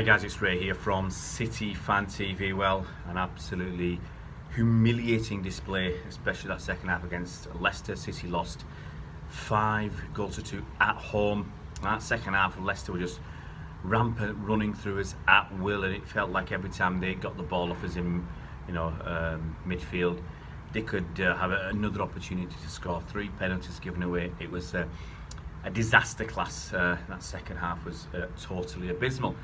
Hi guys, it's Ray here from City Fan TV. Well, an absolutely humiliating display, especially that second half against Leicester. City lost 5-2 at home. That second half, Leicester were just rampant, running through us at will, and it felt like every time they got the ball off us in midfield, they could have another opportunity to score. 3 penalties given away. It was a disaster class. That second half was totally abysmal.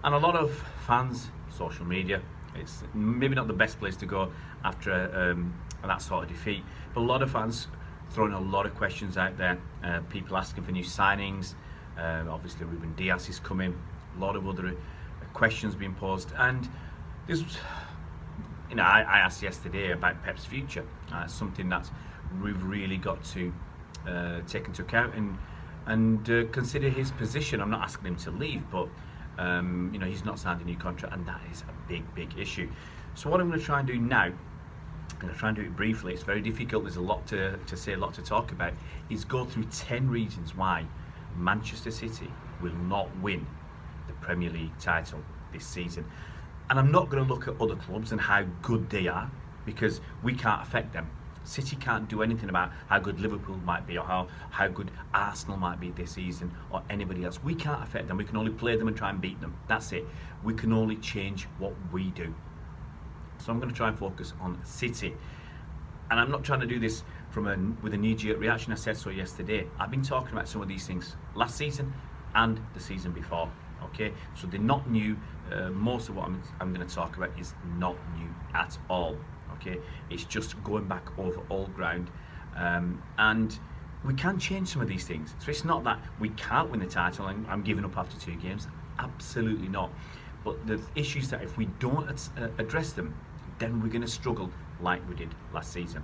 And a lot of fans, social media, it's maybe not the best place to go after that sort of defeat, but a lot of fans throwing a lot of questions out there. People asking for new signings. Obviously Ruben Dias is coming. A lot of other questions being posed. And this was, I asked yesterday about Pep's future. Something that we've really got to take into account and consider his position. I'm not asking him to leave, but he's not signed a new contract, and that is a big issue. So what I'm going to try and do now, I'm going to try and do it briefly. It's very difficult. There's a lot to say, a lot to talk about. Is go through 10 reasons why Manchester City will not win the Premier League title this season. And I'm not going to look at other clubs and how good they are, because we can't affect them. City can't do anything about how good Liverpool might be, or how good Arsenal might be this season, or anybody else. We can't affect them. We can only play them and try and beat them. That's it. We can only change what we do. So I'm going to try and focus on City. And I'm not trying to do this with a knee-jerk reaction. I said so yesterday. I've been talking about some of these things last season and the season before. Okay, so they're not new. Most of what I'm going to talk about is not new at all. Okay, it's just going back over old ground, and we can change some of these things. So it's not that we can't win the title and I'm giving up after 2 games. Absolutely not. But the issues that if we don't address them, then we're going to struggle like we did last season.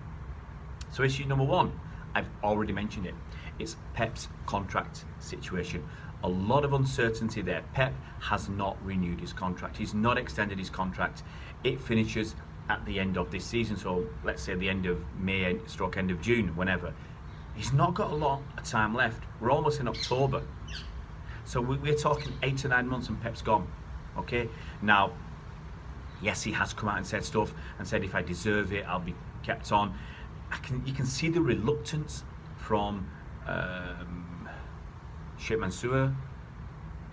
So issue number 1, I've already mentioned it. It's Pep's contract situation. A lot of uncertainty there. Pep has not renewed his contract. He's not extended his contract. It finishes at the end of this season, so let's say the end of May / end of June, whenever. He's not got a lot of time left. We're almost in October, so we're talking 8 to 9 months and Pep's gone. Okay, now yes, he has come out and said stuff and said if I deserve it I'll be kept on. You can see the reluctance from Sheikh Mansour,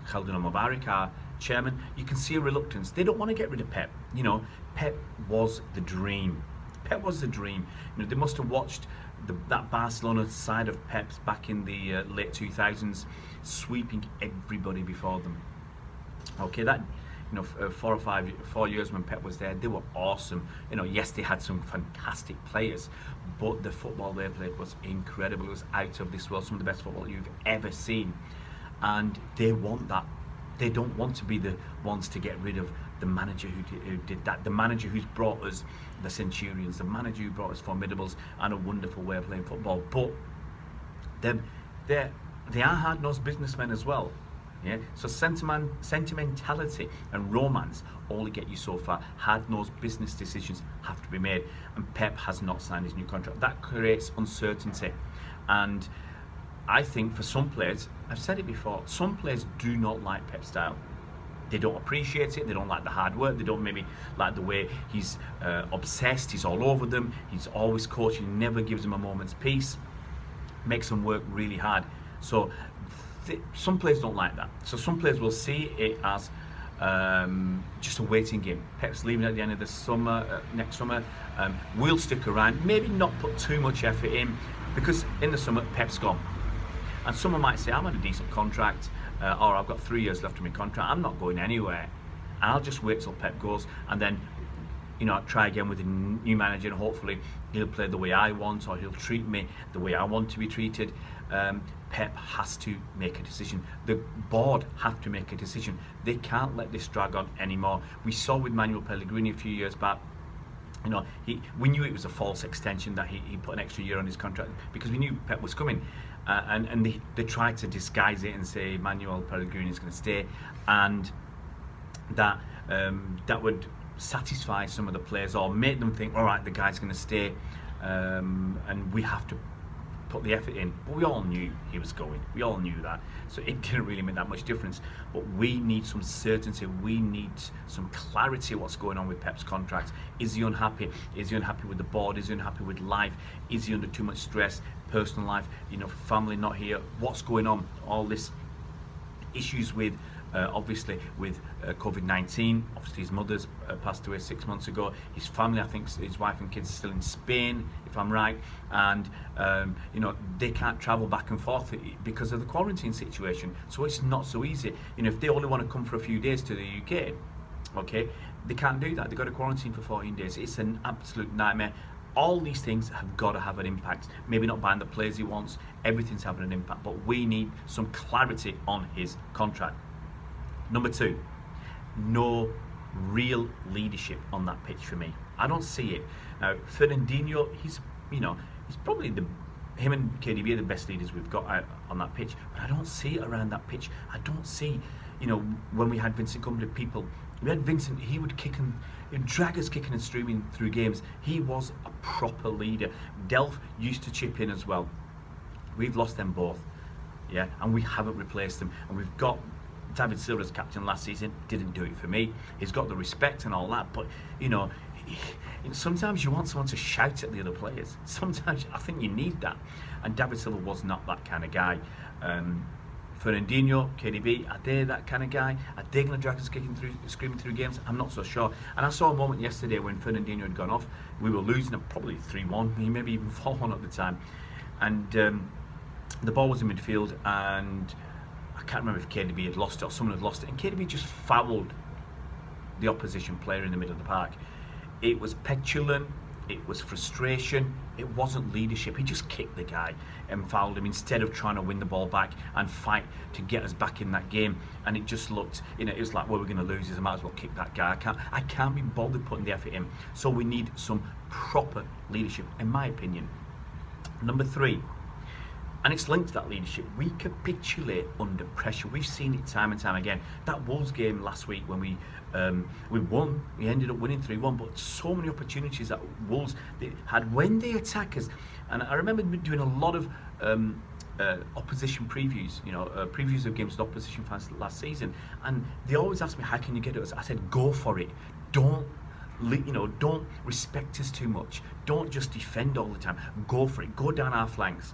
Khaldoon Mubarak, our chairman. You can see a reluctance. They don't want to get rid of Pep. Pep was the dream. Pep was the dream. They must have watched that Barcelona side of Pep's back in the late 2000s, sweeping everybody before them. Okay, that 4 years when Pep was there, they were awesome. Yes, they had some fantastic players, but the football they played was incredible. It was out of this world. Some of the best football you've ever seen, and they want that. They don't want to be the ones to get rid of the manager who did that, the manager who's brought us the Centurions, the manager who brought us Formidables and a wonderful way of playing football. But they are hard-nosed businessmen as well. Yeah. So sentimentality and romance only get you so far. Hard-nosed business decisions have to be made, and Pep has not signed his new contract. That creates uncertainty, and I think for some players, I've said it before, some players do not like Pep's style. They don't appreciate it. They don't like the hard work. They don't maybe like the way he's obsessed. He's all over them. He's always coaching. Never gives them a moment's peace. Makes them work really hard. So some players don't like that. So some players will see it as just a waiting game. Pep's leaving at the end of the summer, next summer. We'll stick around. Maybe not put too much effort in, because in the summer Pep's gone. And someone might say, I'm on a decent contract, or I've got 3 years left of my contract, I'm not going anywhere. I'll just wait till Pep goes, and then try again with a new manager, and hopefully he'll play the way I want, or he'll treat me the way I want to be treated. Pep has to make a decision. The board have to make a decision. They can't let this drag on anymore. We saw with Manuel Pellegrini a few years back. We knew it was a false extension, that he put an extra year on his contract, because we knew Pep was coming, and they tried to disguise it and say Manuel Pellegrini is going to stay, and that would satisfy some of the players, or make them think, all right, the guy's going to stay, and we have to put the effort in, but we all knew he was going. We all knew that, so it didn't really make that much difference. But we need some certainty. We need some clarity what's going on with Pep's contract. Is he unhappy? Is he unhappy with the board? Is he unhappy with life? Is he under too much stress? Personal life, family not here. What's going on? All this issues with obviously with COVID-19. Obviously his mother's passed away 6 months ago. His family, I think his wife and kids are still in Spain, if I'm right, and they can't travel back and forth because of the quarantine situation, so it's not so easy. If they only want to come for a few days to the UK, okay, they can't do that. They've got to quarantine for 14 days. It's an absolute nightmare. All these things have got to have an impact. Maybe not buying the players he wants, everything's having an impact, but we need some clarity on his contract. Number 2, no real leadership on that pitch for me. I don't see it. Now, Fernandinho, he's probably him and KDB are the best leaders we've got out on that pitch, but I don't see it around that pitch. I don't see, when we had Vincent Kompany, we had Vincent, he would drag us kicking and streaming through games. He was a proper leader. Delph used to chip in as well. We've lost them both, yeah, and we haven't replaced them. And we've got David Silva as captain last season, didn't do it for me. He's got the respect and all that, but sometimes you want someone to shout at the other players. Sometimes I think you need that, and David Silva was not that kind of guy. Fernandinho, KDB, are they that kind of guy? Are they going to drag us kicking through, screaming through games? I'm not so sure. And I saw a moment yesterday when Fernandinho had gone off. We were losing at probably 3-1, maybe even 4-1 at the time, and the ball was in midfield, and I can't remember if KDB had lost it or someone had lost it, and KDB just fouled the opposition player in the middle of the park. It was petulant, it was frustration, it wasn't leadership. He just kicked the guy and fouled him instead of trying to win the ball back and fight to get us back in that game. And it just looked, it was like, well, we're going to lose, I might as well kick that guy. I can't be bothered putting the effort in. So we need some proper leadership, in my opinion. Number 3, and it's linked to that leadership, we capitulate under pressure. We've seen it time and time again. That Wolves game last week when we won, we ended up winning 3-1, but so many opportunities that Wolves they had when they attack us. And I remember doing a lot of opposition previews, previews of games with opposition fans last season, and they always asked me, how can you get us? I said, go for it. Don't respect us too much. Don't just defend all the time. Go for it. Go down our flanks.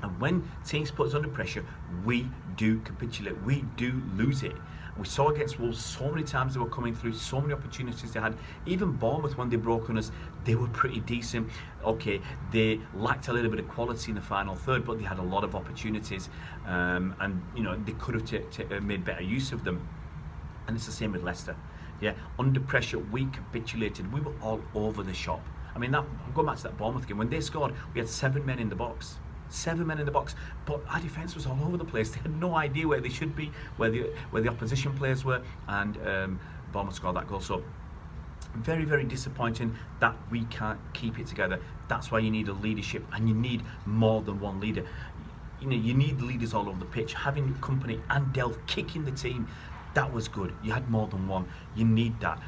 And when teams put us under pressure, we do capitulate. We do lose it. We saw against Wolves so many times they were coming through, so many opportunities they had. Even Bournemouth, when they broke on us, they were pretty decent. Okay, they lacked a little bit of quality in the final third, but they had a lot of opportunities, and they could have made better use of them. And it's the same with Leicester. Yeah, under pressure, we capitulated. We were all over the shop. I mean, I'm going back to that Bournemouth game. When they scored, we had 7 men in the box. 7 men in the box, but our defence was all over the place. They had no idea where they should be, where the opposition players were, and Bournemouth scored that goal. So very, very disappointing that we can't keep it together. That's why you need a leadership, and you need more than one leader. You need leaders all over the pitch. Having Kompany and Delph kicking the team, that was good. You had more than one. You need that.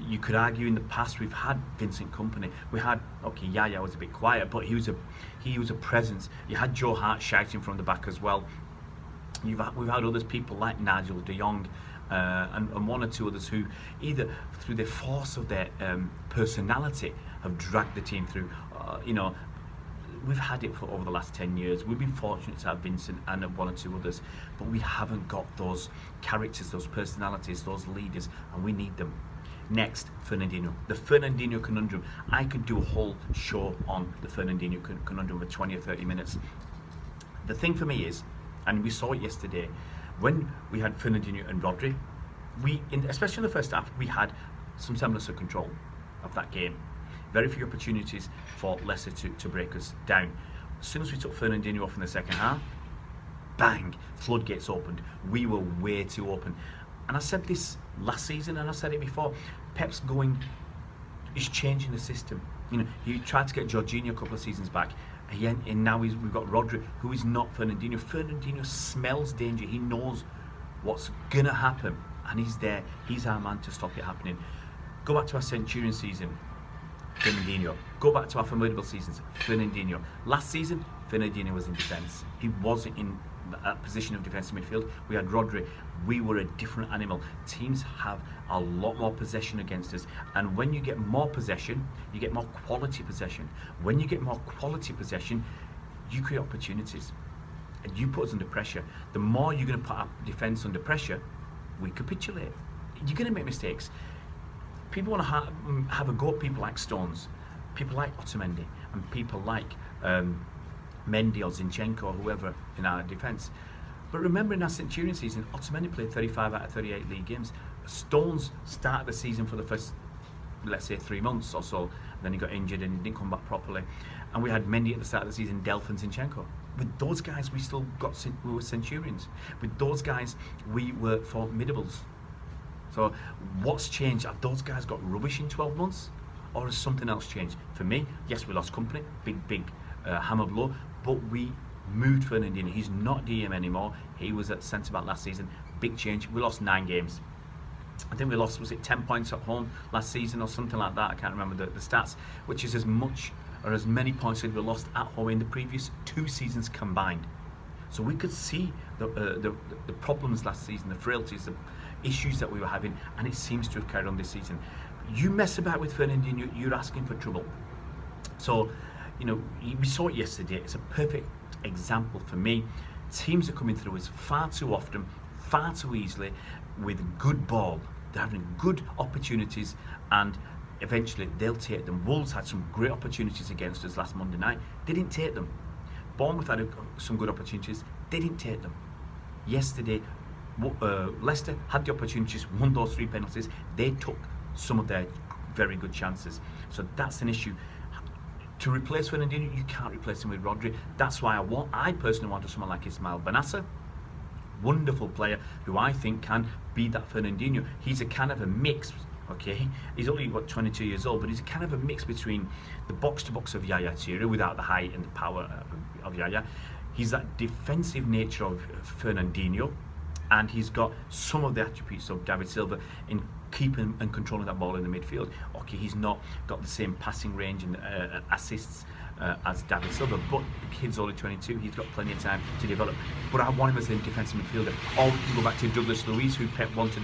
You could argue in the past we've had Vincent Kompany. We had, okay, Yaya was a bit quiet, but he was a presence. You had Joe Hart shouting from the back as well. We've had others, people like Nigel de Jong, and one or two others who either through the force of their personality have dragged the team through. We've had it for over the last 10 years. We've been fortunate to have Vincent and one or two others, but we haven't got those characters, those personalities, those leaders, and we need them. Next, Fernandinho. The Fernandinho conundrum. I could do a whole show on the Fernandinho conundrum for 20 or 30 minutes. The thing for me is, and we saw it yesterday, when we had Fernandinho and Rodri, especially in the first half, we had some semblance of control of that game. Very few opportunities for Leicester to break us down. As soon as we took Fernandinho off in the second half, bang, floodgates opened. We were way too open. And I said this last season, and I said it before, Pep's he's changing the system. He tried to get Jorginho a couple of seasons back, and now we've got Rodri, who is not Fernandinho. Fernandinho smells danger. He knows what's going to happen, and he's there. He's our man to stop it happening. Go back to our Centurion season, Fernandinho. Go back to our formidable seasons. Fernandinho. Last season, Fernandinho was in defence. He wasn't in that position of defensive midfield. We had Rodri. We were a different animal. Teams have a lot more possession against us, and when you get more possession, you get more quality possession. When you get more quality possession, you create opportunities, and you put us under pressure. The more you're going to put our defence under pressure, we capitulate. You're going to make mistakes. People want to have a go at people like Stones, people like Otamendi, and people like Mendy or Zinchenko or whoever in our defence. But remember, in our Centurion season, Otamendi played 35 out of 38 league games. Stones started the season for the first, let's say, 3 months or so. Then he got injured and he didn't come back properly. And we had Mendy at the start of the season, Delph and Zinchenko. With those guys, we were Centurions. With those guys, we were formidables. So what's changed? Have those guys got rubbish in 12 months? Or has something else changed? For me, yes, we lost company, big hammer blow, but we moved Fernandinho. He's not DM anymore. He was at centre-back last season. Big change. We lost 9 games. I think we lost, was it 10 points at home last season or something like that? I can't remember the stats, which is as much or as many points as we lost at home in the previous 2 seasons combined. So we could see the problems last season, the frailties, the issues that we were having, and it seems to have carried on this season. You mess about with Fernandinho, you're asking for trouble. So, you know, we saw it yesterday. It's a perfect example for me. Teams are coming through us far too often, far too easily, with good ball. They're having good opportunities, and eventually they'll take them. Wolves had some great opportunities against us last Monday night. They didn't take them. Bournemouth had some good opportunities. They didn't take them. Yesterday, Leicester had the opportunities, won those 3 penalties. They took some of their very good chances. So that's an issue. To replace Fernandinho, you can't replace him with Rodri. That's why I personally wanted someone like Ismail Benassa. Wonderful player who I think can be that Fernandinho. He's a kind of a mix, okay? He's only, 22 years old, but he's a kind of a mix between the box-to-box of Yaya Toure without the height and the power of Yaya. He's that defensive nature of Fernandinho, and he's got some of the attributes of David Silva in keeping and controlling that ball in the midfield. Okay, he's not got the same passing range and assists as David Silva, but the kid's only 22. He's got plenty of time to develop. But I want him as a defensive midfielder. Or we can go back to Douglas Luiz, who Pep wanted.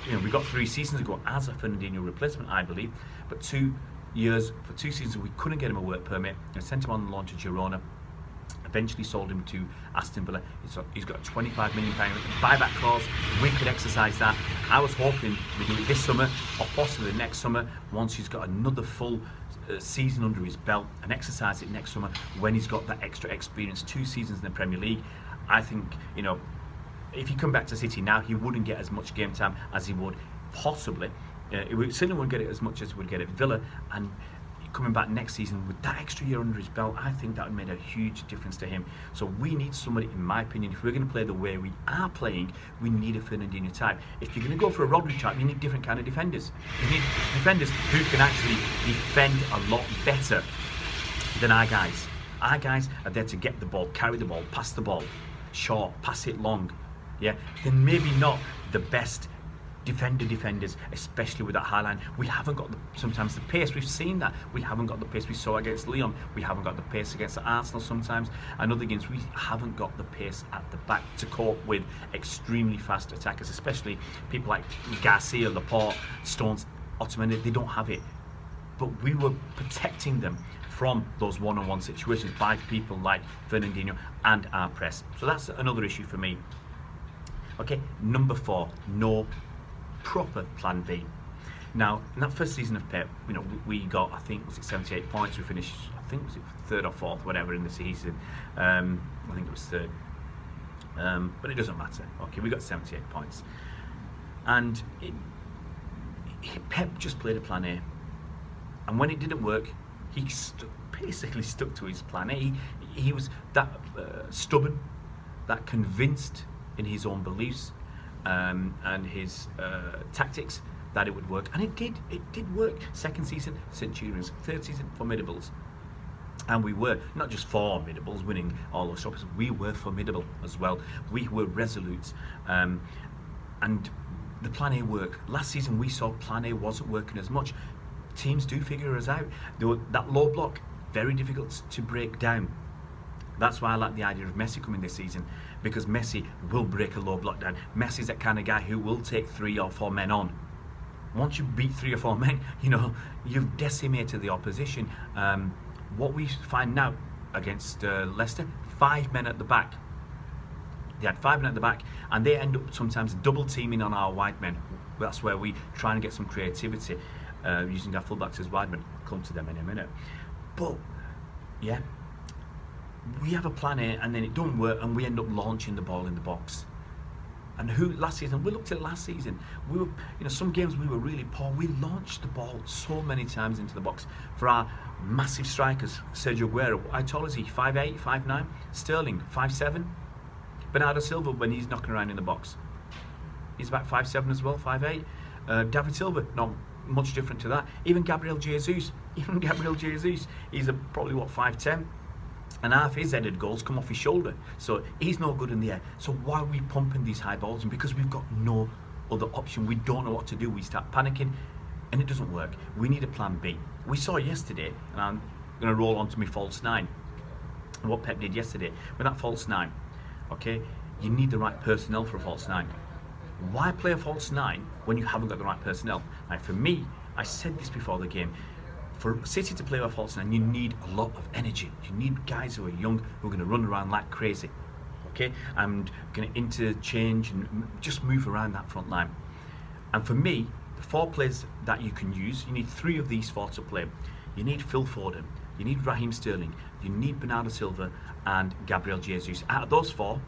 You know, we got 3 seasons ago as a Fernandinho replacement, I believe. But 2 seasons, we couldn't get him a work permit. I sent him on the loan to Girona. Eventually sold him to Aston Villa. He's got a £25 million buyback clause. We could exercise that. I was hoping we do it this summer or possibly next summer once he's got another full season under his belt, and exercise it next summer when he's got that extra experience. 2 seasons in the Premier League. I think, you know, if he come back to City now, he wouldn't get as much game time as he would possibly. He certainly wouldn't get it as much as he would get at Villa, and coming back next season with that extra year under his belt, I think that would make a huge difference to him. So we need somebody, in my opinion, if we're going to play the way we are playing, we need a Fernandinho type. If you're going to go for a Rodri type, you need different kind of defenders. You need defenders who can actually defend a lot better than our guys. Our guys are there to get the ball, carry the ball, pass the ball, short, pass it long. Yeah, they're maybe not the best defenders, especially with that high line. We haven't got sometimes the pace. We've seen that. We haven't got the pace we saw against Lyon. We haven't got the pace against Arsenal sometimes. And other games, we haven't got the pace at the back to cope with extremely fast attackers, especially people like Garcia, Laporte, Stones, Otamendi. They don't have it. But we were protecting them from those one-on-one situations by people like Fernandinho and our press. So that's another issue for me. Okay, number 4, no proper plan B. Now, in that first season of Pep, you know, we got, I think, was it 78 points? We finished, I think, was it 3rd or 4th, whatever, in the season. I think it was 3rd. But it doesn't matter. Okay, we got 78 points. And Pep just played a plan A. And when it didn't work, he basically stuck to his plan A. He was that stubborn, that convinced in his own beliefs and his tactics that it would work, and it did work. 2nd season, Centurions. 3rd season, Formidables. And we were not just formidables, winning all those trophies, we were formidable as well. We were resolute, and the plan A worked. Last season we saw plan A wasn't working as much. teams do figure us out. That low block, very difficult to break down. That's why I like the idea of Messi coming this season, because Messi will break a low block down. Messi's that kind of guy who will take 3 or 4 men on. Once you beat 3 or 4 men, you've decimated the opposition. What we find now against Leicester, 5 men at the back. They had 5 men at the back, and they end up sometimes double teaming on our wide men. That's where we try and get some creativity using our fullbacks as wide men. I'll come to them in a minute. But yeah, we have a plan A, and then it don't work, and we end up launching the ball in the box. And last season, we looked at last season, we were, some games we were really poor. We launched the ball so many times into the box. For our massive strikers, Sergio Aguero, how tall is he? 5'8", 5'9"? Sterling, 5'7". Bernardo Silva, when he's knocking around in the box, he's about 5'7" as well, 5'8". David Silva, not much different to that. Even Gabriel Jesus, he's probably 5'10". And half his headed goals come off his shoulder, so he's no good in the air. So why are we pumping these high balls? And because we've got no other option, we don't know what to do. We start panicking, and it doesn't work. We need a plan B. We saw yesterday, and I'm going to roll on to my false 9. And what Pep did yesterday with that false 9, okay? You need the right personnel for a false 9. Why play a false 9 when you haven't got the right personnel? Now, for me, I said this before the game. For City to play a false 9, you need a lot of energy. You need guys who are young, who are going to run around like crazy, okay? And going to interchange and just move around that front line. And for me, the 4 players that you can use, you need 3 of these 4 to play. You need Phil Foden, you need Raheem Sterling, you need Bernardo Silva, and Gabriel Jesus. Out of those 4,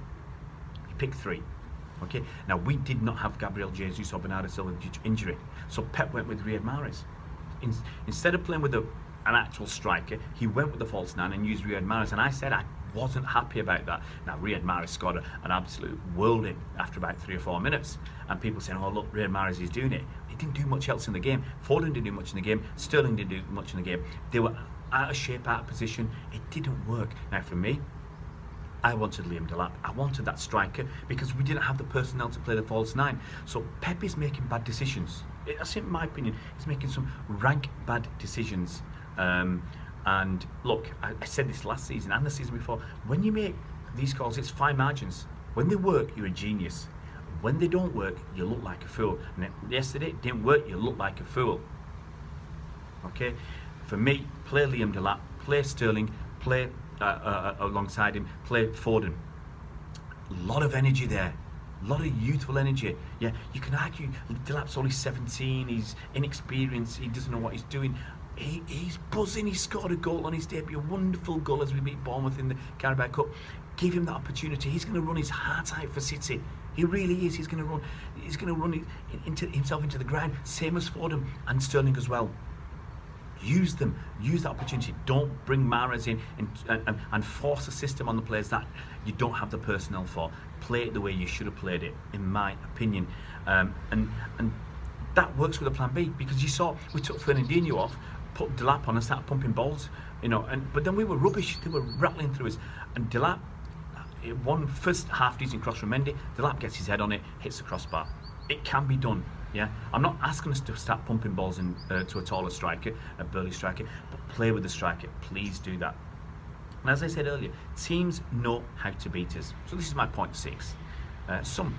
you pick 3. Okay. Now, we did not have Gabriel Jesus or Bernardo Silva due to injury, so Pep went with Riyad Mahrez. Instead of playing with an actual striker, he went with the false 9 and used Riyad Mahrez, and I said I wasn't happy about that. Now, Riyad Mahrez scored an absolute worldie after about 3 or 4 minutes, and people saying, oh look, Riyad Mahrez is doing it. He didn't do much else in the game. Foden didn't do much in the game. Sterling didn't do much in the game. They were out of shape, out of position. It didn't work. Now, for me, I wanted Liam Delap. I wanted that striker because we didn't have the personnel to play the false 9. So Pep is making bad decisions. That's in my opinion. He's making some rank bad decisions. And look, I said this last season and the season before. When you make these calls, it's fine margins. When they work, you're a genius. When they don't work, you look like a fool. And yesterday it didn't work. You look like a fool. Okay. For me, play Liam Delap, play Sterling, play alongside him, play Foden. A lot of energy there, a lot of youthful energy. Yeah, you can argue Delap's only 17, he's inexperienced, he doesn't know what he's doing. He's buzzing. He scored a goal on his debut, a wonderful goal as we beat Bournemouth in the Carabao Cup. Give him that opportunity. He's going to run his heart out for City. He really is. He's going to run himself into the ground, same as Foden and Sterling as well. Use them. Use that opportunity. Don't bring Mahrez in and force a system on the players that you don't have the personnel for. Play it the way you should have played it, in my opinion. And that works with a plan B, because you saw we took Fernandinho off, put Delap on and started pumping balls, but then we were rubbish. They were rattling through us, and Delap, one first half decent cross from Mendy, Delap gets his head on it, hits the crossbar. It can be done. Yeah, I'm not asking us to start pumping balls in to a taller striker, a burly striker, but play with the striker. Please do that. And as I said earlier, teams know how to beat us. So this is my point 6. Some,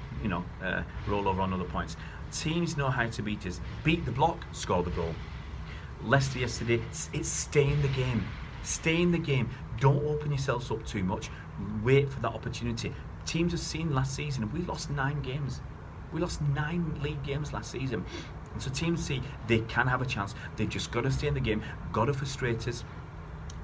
roll over on other points. Teams know how to beat us. Beat the block, score the goal. Leicester yesterday, it's stay in the game. Stay in the game. Don't open yourselves up too much. Wait for that opportunity. Teams have seen last season, we lost 9 games. We lost 9 league games last season. And so teams see they can have a chance. They've just got to stay in the game, got to frustrate us.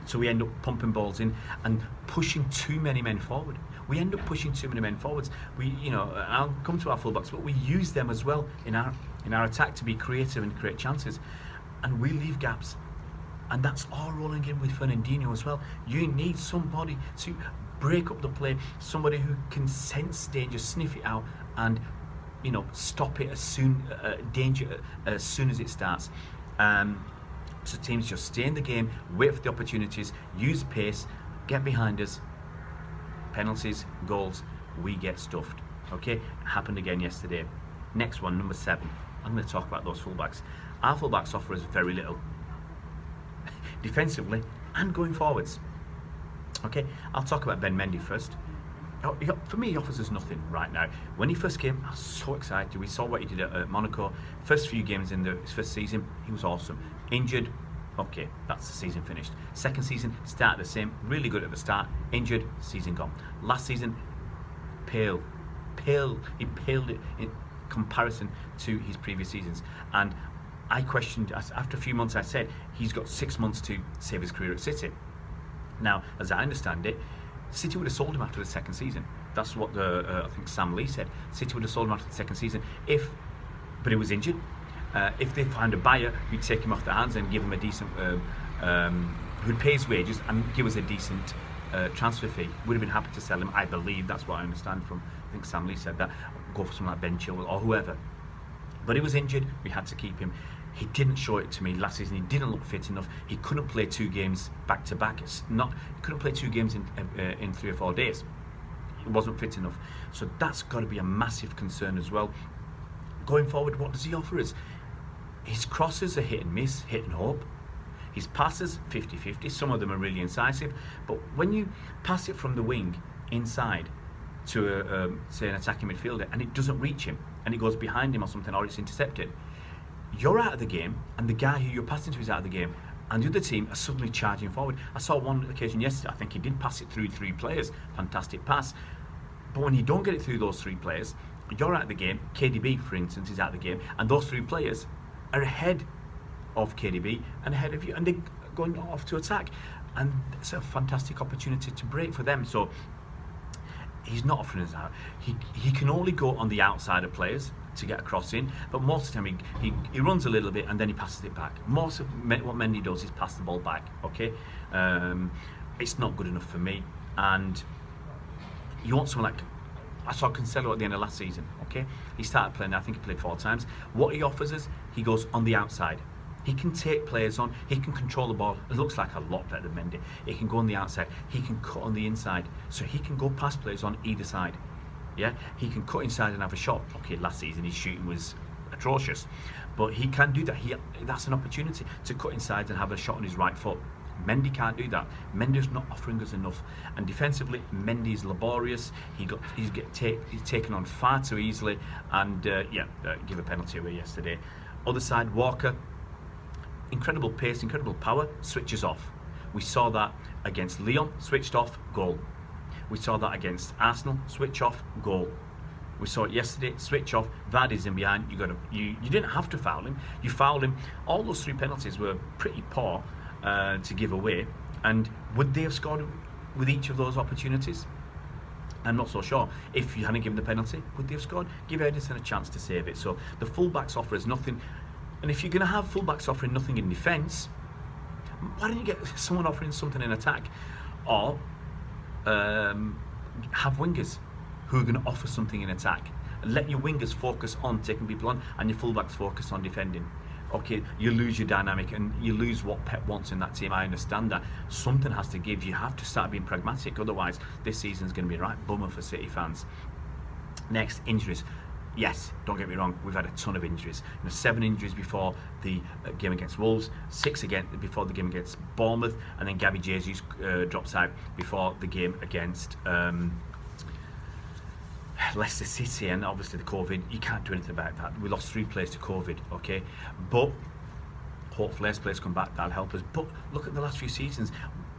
So we end up pumping balls in and pushing too many men forward. We end up pushing too many men forwards. I'll come to our fullbacks, but we use them as well in our attack to be creative and create chances. And we leave gaps. And that's all rolling in with Fernandinho as well. You need somebody to break up the play, somebody who can sense danger, sniff it out, and stop it as soon as it starts. So teams just stay in the game, wait for the opportunities, use pace, get behind us. Penalties, goals, we get stuffed. Okay, happened again yesterday. Next one, number 7. I'm going to talk about those fullbacks. Our fullbacks offer us very little. defensively and going forwards. Okay, I'll talk about Ben Mendy first. For me, he offers us nothing right now. When he first came, I was so excited. We saw what he did at Monaco. First few games in his first season, he was awesome. Injured, okay, that's the season finished. Second season, started the same, really good at the start. Injured, season gone. Last season, pale. He paled it in comparison to his previous seasons. And I questioned, after a few months, I said, he's got 6 months to save his career at City. Now, as I understand it, City would have sold him after the second season. That's what I think Sam Lee said. City would have sold him after the second season, but he was injured. If they found a buyer who'd take him off their hands and give him a decent, who'd pay his wages and give us a decent transfer fee, would have been happy to sell him. I believe that's what I understand from. I think Sam Lee said that. Go for someone like Ben Chilwell or whoever. But he was injured. We had to keep him. He didn't show it to me last season. He didn't look fit enough. He couldn't play 2 games back to back. He couldn't play 2 games in 3 or 4 days. He wasn't fit enough. So that's got to be a massive concern as well. Going forward, what does he offer us? His crosses are hit and miss, hit and hope. His passes, 50-50. Some of them are really incisive. But when you pass it from the wing inside to, say, an attacking midfielder, and it doesn't reach him, and it goes behind him or something, or it's intercepted, you're out of the game, and the guy who you're passing to is out of the game, and the other team are suddenly charging forward. I saw one occasion yesterday, I think he did pass it through 3 players, fantastic pass, but when you don't get it through those 3 players, you're out of the game. KDB, for instance, is out of the game, and those 3 players are ahead of KDB and ahead of you, and they're going off to attack, and it's a fantastic opportunity to break for them. So he's not offering us out. He can only go on the outside of players to get a cross in, but most of the time he runs a little bit and then he passes it back. Most of what Mendy does is pass the ball back. Okay, it's not good enough for me. And you want someone like, I saw Cancelo at the end of last season. Okay, he started playing. I think he played 4 times. What he offers us, he goes on the outside. He can take players on. He can control the ball. It looks like a lot better than Mendy. He can go on the outside. He can cut on the inside. So he can go past players on either side. Yeah, he can cut inside and have a shot. Okay, last season his shooting was atrocious, but he can do that. That's an opportunity to cut inside and have a shot on his right foot. Mendy can't do that. Mendy's not offering us enough. And defensively, Mendy is laborious. He's taken on far too easily. And give a penalty away yesterday. Other side, Walker. Incredible pace, incredible power, switches off. We saw that against Lyon, switched off, goal. We saw that against Arsenal, switch off, goal. We saw it yesterday, switch off, Vardy's in behind, you didn't have to foul him, you fouled him. All those 3 penalties were pretty poor to give away, and would they have scored with each of those opportunities? I'm not so sure. If you hadn't given the penalty, would they have scored? Give Edison a chance to save it. So the fullbacks offer us nothing. And if you're going to have fullbacks offering nothing in defence, why don't you get someone offering something in attack? Or have wingers who are going to offer something in attack. And let your wingers focus on taking people on and your fullbacks focus on defending. Okay, you lose your dynamic and you lose what Pep wants in that team. I understand that. Something has to give. You have to start being pragmatic. Otherwise, this season is going to be a right bummer for City fans. Next, injuries. Yes, don't get me wrong, we've had a ton of injuries. 7 injuries before the game against Wolves, 6 again before the game against Bournemouth, and then Gabby Jesus drops out before the game against Leicester City. And obviously the COVID, you can't do anything about that. We lost 3 players to COVID, okay? But hopefully as players come back, that'll help us. But look at the last few seasons,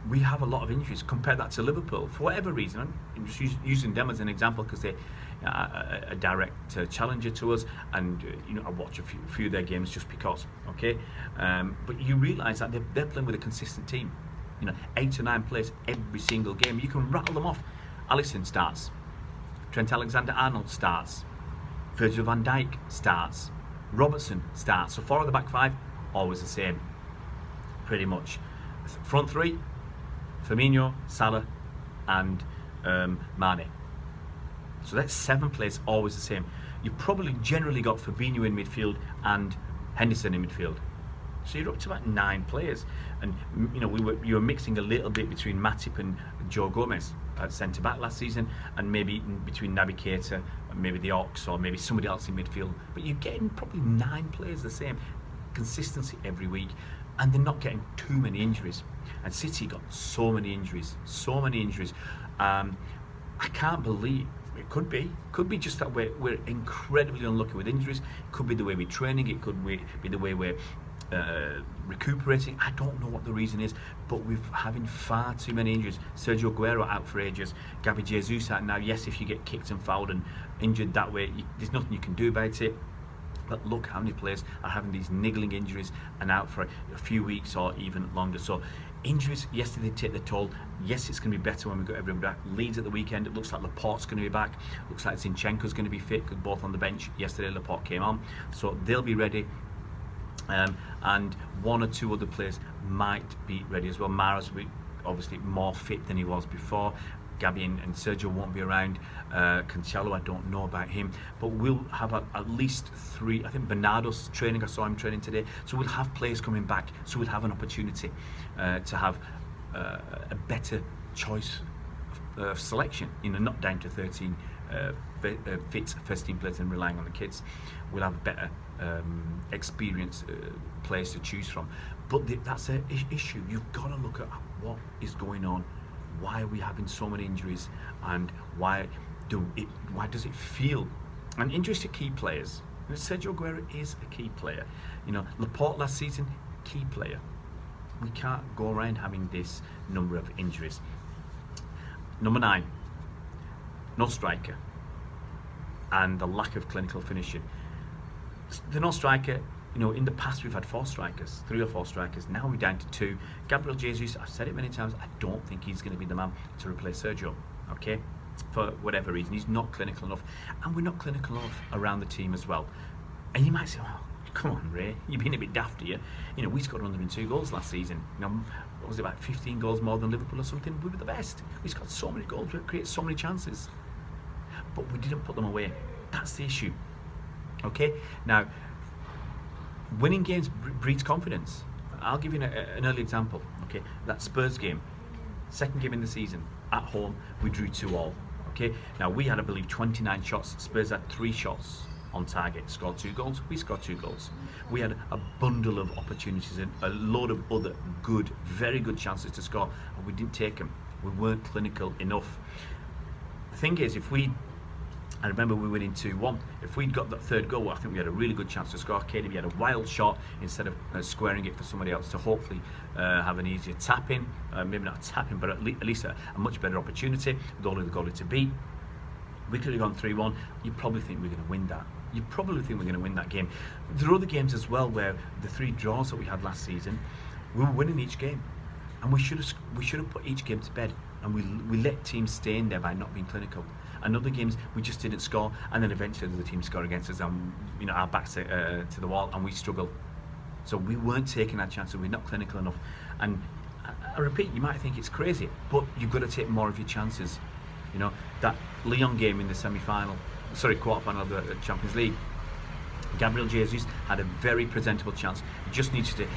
we have a lot of injuries. Compare that to Liverpool. For whatever reason, I'm just using them as an example because they're a direct challenger to us, and I watch a few of their games just because. Okay, but you realise that they're playing with a consistent team. 8 or 9 players every single game. You can rattle them off. Alisson starts. Trent Alexander-Arnold starts. Virgil van Dijk starts. Robertson starts. So 4 of the back 5, always the same, pretty much. Front 3. Firmino, Salah, and Mane. So that's 7 players, always the same. You probably generally got Fabinho in midfield and Henderson in midfield. So you're up to about 9 players, and you were mixing a little bit between Matip and Joe Gomez at centre back last season, and maybe between Naby Keita and maybe the Ox or maybe somebody else in midfield. But you're getting probably 9 players the same. Consistency every week. and they're not getting too many injuries. And City got so many injuries. I can't believe it. Could be just that we're incredibly unlucky with injuries. It could be the way we're training. It could be the way we're recuperating. I don't know what the reason is, but we're having far too many injuries. Sergio Aguero out for ages. Gabi Jesus out now. Yes, if you get kicked and fouled and injured that way, there's nothing you can do about it. But look how many players are having these niggling injuries and out for a few weeks or even longer. So injuries, yes, they take the toll. Yes, it's going to be better when we've got everyone back. Leeds at the weekend, it looks like Laporte's going to be back. Looks like Zinchenko's going to be fit, because both on the bench. Yesterday Laporte came on. So they'll be ready. And one or two other players might be ready as well. Mahrez will be obviously more fit than he was before. Gabi and Sergio won't be around. Cancelo, I don't know about him, but we'll have at least three. I think Bernardo's training. I saw him training today. So we'll have players coming back. So we'll have an opportunity to have a better choice of selection. Not down to 13 fit first team players and relying on the kids. We'll have better experienced players to choose from. But that's an issue. You've got to look at what is going on. Why are we having so many injuries, and why does it feel? And injuries to key players. Sergio Aguero is a key player. Laporte last season, key player. We can't go around having this number of injuries. Number 9, no striker, and the lack of clinical finishing. The no striker. In the past we've had 4 strikers, 3 or 4 strikers. Now we're down to 2. Gabriel Jesus, I've said it many times, I don't think he's going to be the man to replace Sergio, okay? For whatever reason, he's not clinical enough. And we're not clinical enough around the team as well. And you might say, well, come on, Ray, you've been a bit daft here. We scored 102 goals last season. What was it, about 15 goals more than Liverpool or something? We were the best. We scored so many goals, we created so many chances. But we didn't put them away. That's the issue, okay? Now, winning games breeds confidence. I'll give you an early example. Okay, that Spurs game, second game in the season, at home, we drew 2-2. Okay, now we had, I believe, 29 shots. Spurs had 3 shots on target, scored 2 goals. We scored 2 goals. We had a bundle of opportunities and a load of other good, very good chances to score, and we didn't take them. We weren't clinical enough. The thing is, I remember we went in 2-1. If we'd got that third goal, I think we had a really good chance to score. KDB had a wild shot instead of squaring it for somebody else to hopefully have an easier tap in. Maybe not a tap in, but at least a much better opportunity with only the goalie to beat. We could have gone 3-1. You probably think we're going to win that. You probably think we're going to win that game. There are other games as well where the 3 draws that we had last season, we were winning each game, and we should have put each game to bed. And we let teams stay in there by not being clinical. And other games we just didn't score, and then eventually the team scored against us, and our backs to the wall, and we struggled. So we weren't taking our chances. We're not clinical enough. And I repeat, you might think it's crazy, but you've got to take more of your chances. That Lyon game in the quarter-final of the Champions League, Gabriel Jesus had a very presentable chance. He just needed to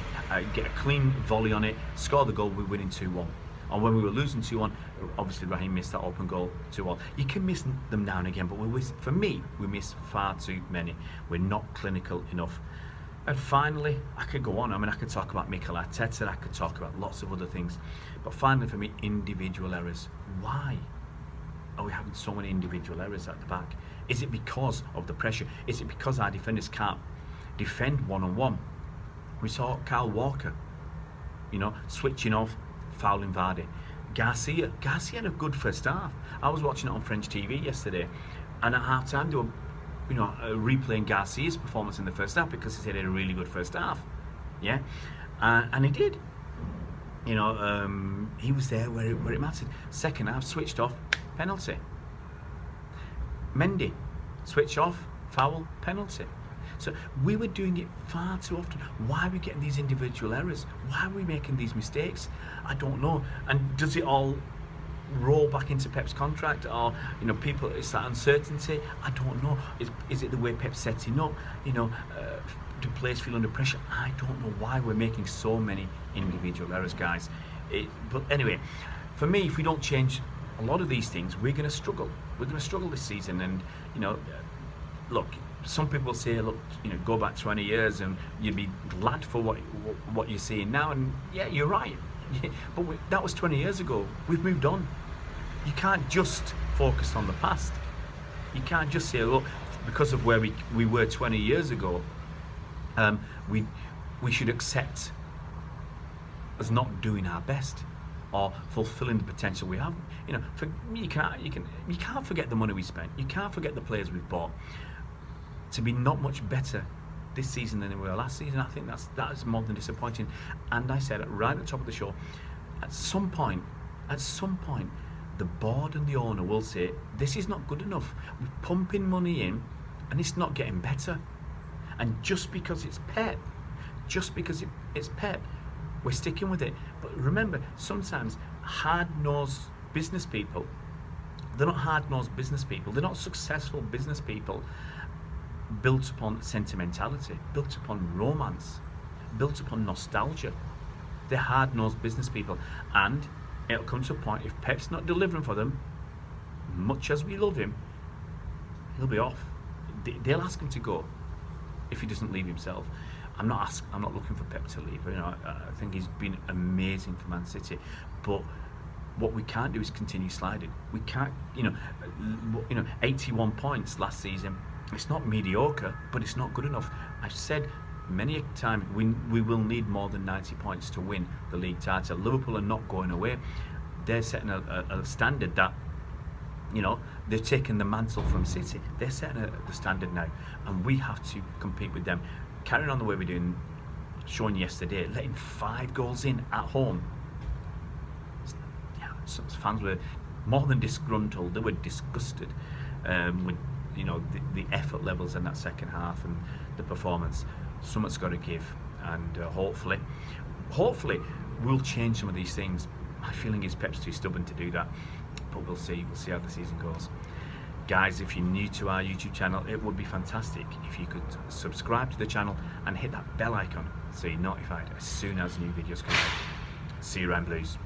get a clean volley on it, score the goal. We're winning 2-1. And when we were losing 2-1, obviously Raheem missed that open goal 2-1. You can miss them now and again, but for me, we miss far too many. We're not clinical enough. And finally, I could go on. I could talk about Mikel Arteta. I could talk about lots of other things. But finally, for me, individual errors. Why are we having so many individual errors at the back? Is it because of the pressure? Is it because our defenders can't defend one-on-one? We saw Kyle Walker, switching off, fouling Vardy. Garcia had a good first half. I was watching it on French TV yesterday, and at half time they were replaying Garcia's performance in the first half, because he had a really good first half. Yeah, and he did. He was there where it mattered. Second half, switched off, penalty. Mendy, switch off, foul, penalty. So we were doing it far too often. Why are we getting these individual errors? Why are we making these mistakes? I don't know. And does it all roll back into Pep's contract, or people? It's that uncertainty. I don't know. Is it the way Pep's setting up? Do players feel under pressure? I don't know why we're making so many individual errors, guys. But anyway, for me, if we don't change a lot of these things, we're going to struggle. We're going to struggle this season. And look, Some people say, look, go back 20 years and you'd be glad for what you're seeing now. And yeah, you're right. But that was 20 years ago. We've moved on. You can't just focus on the past. You can't just say, look, because of where we were 20 years ago, we should accept as not doing our best or fulfilling the potential we have. You can't forget the money we spent. You can't forget the players we've bought. To be not much better this season than we were last season, I think that is more than disappointing. And I said it right at the top of the show, at some point, the board and the owner will say, this is not good enough. We're pumping money in and it's not getting better. And just because it's Pep, we're sticking with it. But remember, sometimes hard-nosed business people, they're not hard-nosed business people, they're not successful business people built upon sentimentality, built upon romance, built upon nostalgia. They're hard-nosed business people, and it'll come to a point, if Pep's not delivering for them, much as we love him, he'll be off. They'll ask him to go if he doesn't leave himself. I'm not looking for Pep to leave. I think he's been amazing for Man City, but what we can't do is continue sliding. We can't, 81 points last season. It's not mediocre, but it's not good enough. I've said many a time we will need more than 90 points to win the league title. Liverpool are not going away. They're setting a standard that, they've taken the mantle from City. They're setting the standard now, and we have to compete with them. Carrying on the way we're doing, showing yesterday, letting 5 goals in at home. Some fans were more than disgruntled. They were disgusted with the effort levels in that second half and the performance. Something's got to give, and hopefully we'll change some of these things. My feeling is Pep's too stubborn to do that, but we'll see how the season goes. Guys, if you're new to our YouTube channel, it would be fantastic if you could subscribe to the channel and hit that bell icon so you're notified as soon as new videos come out. See you around, Blues.